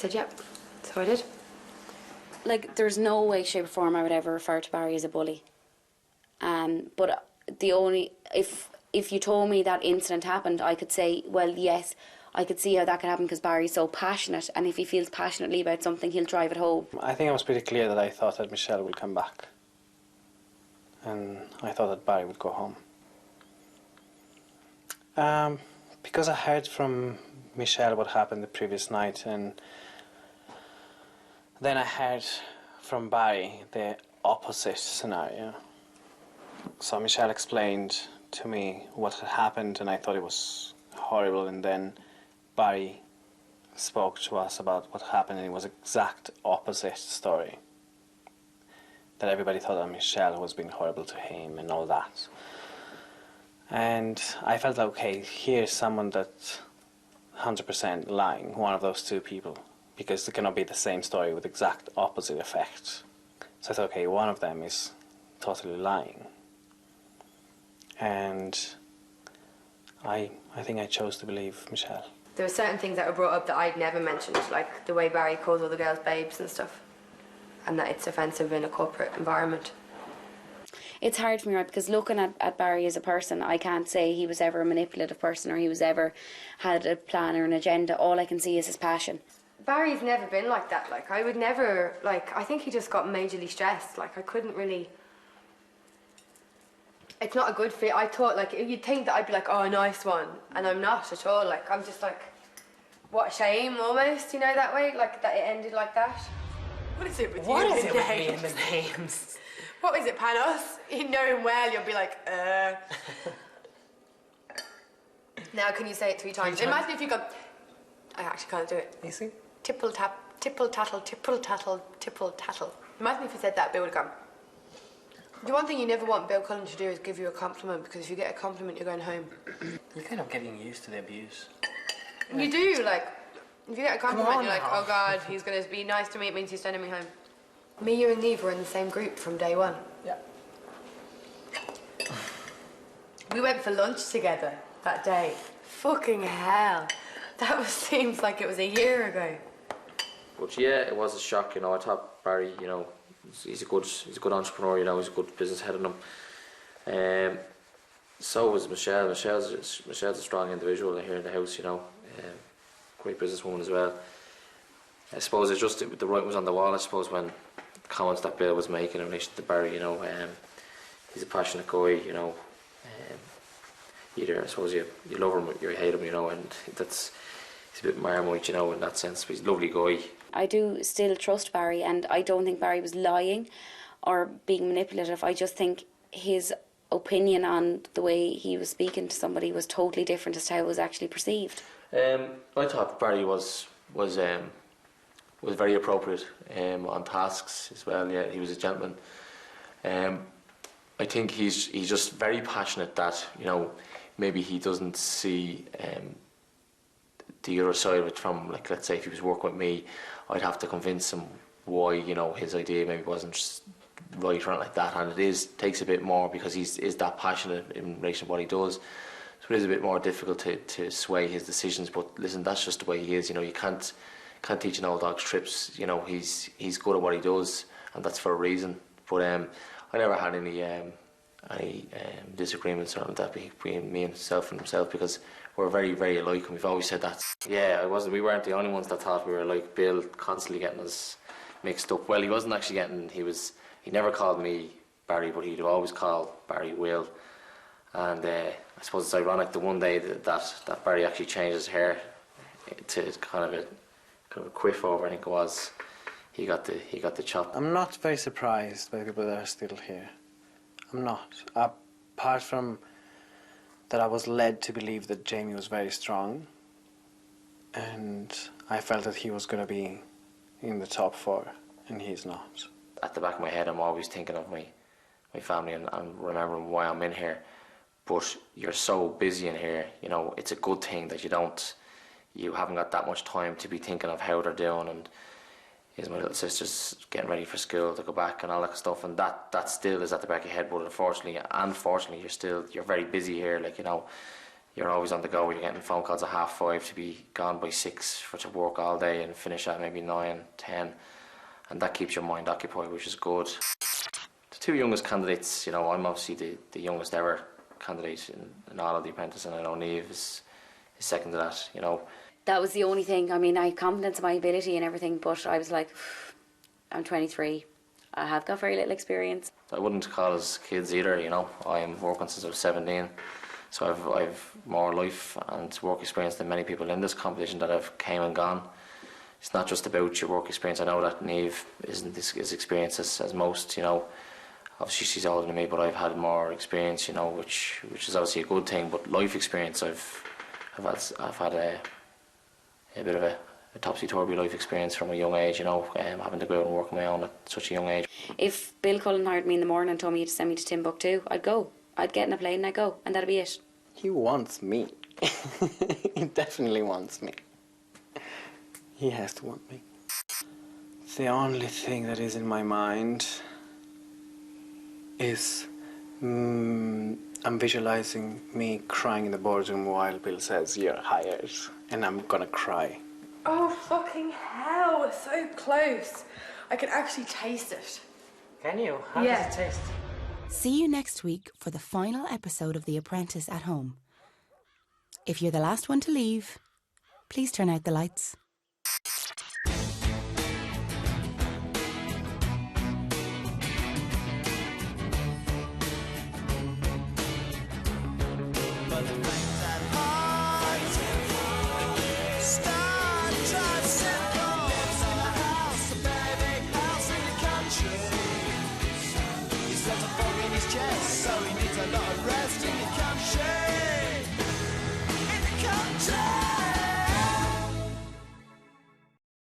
said, yep. So I did. Like, there's no way, shape or form I would ever refer to Barry as a bully. But the only... If you told me that incident happened, I could say, well, yes, I could see how that could happen because Barry's so passionate, and if he feels passionately about something, he'll drive it home. I think I was pretty clear that I thought that Michelle would come back. And I thought that Barry would go home. Because I heard from Michelle what happened the previous night, and then I heard from Barry the opposite scenario. So Michelle explained to me what had happened, and I thought it was horrible, and then Barry spoke to us about what happened, and it was exact opposite story. That everybody thought that Michelle was being horrible to him and all that. And I felt like, okay, here's someone that's 100% lying, one of those two people, because it cannot be the same story with exact opposite effect. So I thought, okay, one of them is totally lying. And I think I chose to believe Michelle. There were certain things that were brought up that I'd never mentioned, like the way Barry calls all the girls babes and stuff, and that it's offensive in a corporate environment. It's hard for me, right, because looking at Barry as a person, I can't say he was ever a manipulative person or he was ever had a plan or an agenda. All I can see is his passion. Barry's never been like that. Like, I would never, like, I think he just got majorly stressed. Like, I couldn't really... It's not a good fit. I thought, like, you'd think that I'd be like, oh, nice one. And I'm not at all. Like, I'm just like, what a shame, almost, you know, that way. Like, that it ended like that. What is it with you and the names? The names? What is it, Panos? You know him well, you'll be like, Now, can you say it 3 times? Imagine if you go... I actually can't do it. You see? Tipple-tap, tipple-tattle, tipple-tattle, tipple-tattle. Imagine if you said that, Bill would come. The one thing you never want Bill Cullen to do is give you a compliment, because if you get a compliment, you're going home. You're kind of getting used to the abuse. You do, like, if you get a compliment, you're like, oh God, he's going to be nice to me, it means he's sending me home. Me, you and Neve were in the same group from day one. Yeah. We went for lunch together that day. Fucking hell. That seems like it was a year ago. But yeah, it was a shock, you know. I thought Barry, you know, he's a good entrepreneur, you know, he's a good business head on him. So was Michelle. Michelle's a strong individual here in the house, you know. Great businesswoman as well. I suppose it's just the writing was on the wall, I suppose, when comments that Bill was making in relation to Barry, you know. He's a passionate guy, you know. Either, I suppose, you love him or you hate him, you know, and he's a bit Marmite, you know, in that sense, but he's a lovely guy. I do still trust Barry, and I don't think Barry was lying or being manipulative. I just think his opinion on the way he was speaking to somebody was totally different as to how it was actually perceived. I thought Barry was very appropriate on tasks as well. Yeah, he was a gentleman. I think he's just very passionate that, you know, maybe he doesn't see the other side of it from, like, let's say if he was working with me, I'd have to convince him why, you know, his idea maybe wasn't right or anything like that, and it takes a bit more because he is that passionate in relation to what he does. So it is a bit more difficult to sway his decisions, but listen, that's just the way he is, you know. You can't teach an old dog's tricks, you know. He's good at what he does, and that's for a reason. But I never had any disagreements or that between me and himself, because we're very, very alike, and we've always said that. Yeah, we weren't the only ones that thought we were like Bill, constantly getting us mixed up. Well, he wasn't actually getting, he never called me Barry, but he'd always call Barry Will. And I suppose it's ironic, the one day that Barry actually changed his hair to kind of a quiff over, I think it was, he got the chop. I'm not very surprised by the people that are still here. I'm not. Apart from that, I was led to believe that Jamie was very strong, and I felt that he was going to be in the top 4, and he's not. At the back of my head, I'm always thinking of my family and remembering why I'm in here. But you're so busy in here, you know, it's a good thing that you haven't got that much time to be thinking of how they're doing, and is my little sister's getting ready for school to go back and all that stuff, and that still is at the back of your head. But unfortunately, you're very busy here, like, you know, you're always on the go. You're getting phone calls at 5:30 to be gone by 6 for to work all day and finish at maybe 9, 10, and that keeps your mind occupied, which is good. The two youngest candidates, you know, I'm obviously the youngest ever candidate in all of The Apprentice, and I know Niamh is second to that, you know. That was the only thing. I mean, I had confidence in my ability and everything, but I was like, I'm 23. I have got very little experience. I wouldn't call us kids either, you know. I'm working since I was 17, so I've more life and work experience than many people in this competition that have came and gone. It's not just about your work experience. I know that Niamh isn't as experienced as most, you know. Obviously she's older than me, but I've had more experience, you know, which is obviously a good thing. But life experience, I've had a bit of a topsy-turvy life experience from a young age, you know, having to go out and work on my own at such a young age. If Bill Cullen hired me in the morning and told me to send me to Timbuktu, I'd go. I'd get in a plane and I'd go, and that'd be it. He wants me. He definitely wants me. He has to want me. The only thing that is in my mind is I'm visualizing me crying in the boardroom while Bill says, "You're hired," and I'm gonna cry. Oh, fucking hell, it's so close. I can actually taste it. Can you? How Yeah. does it taste? See you next week for the final episode of The Apprentice at Home. If you're the last one to leave, please turn out the lights.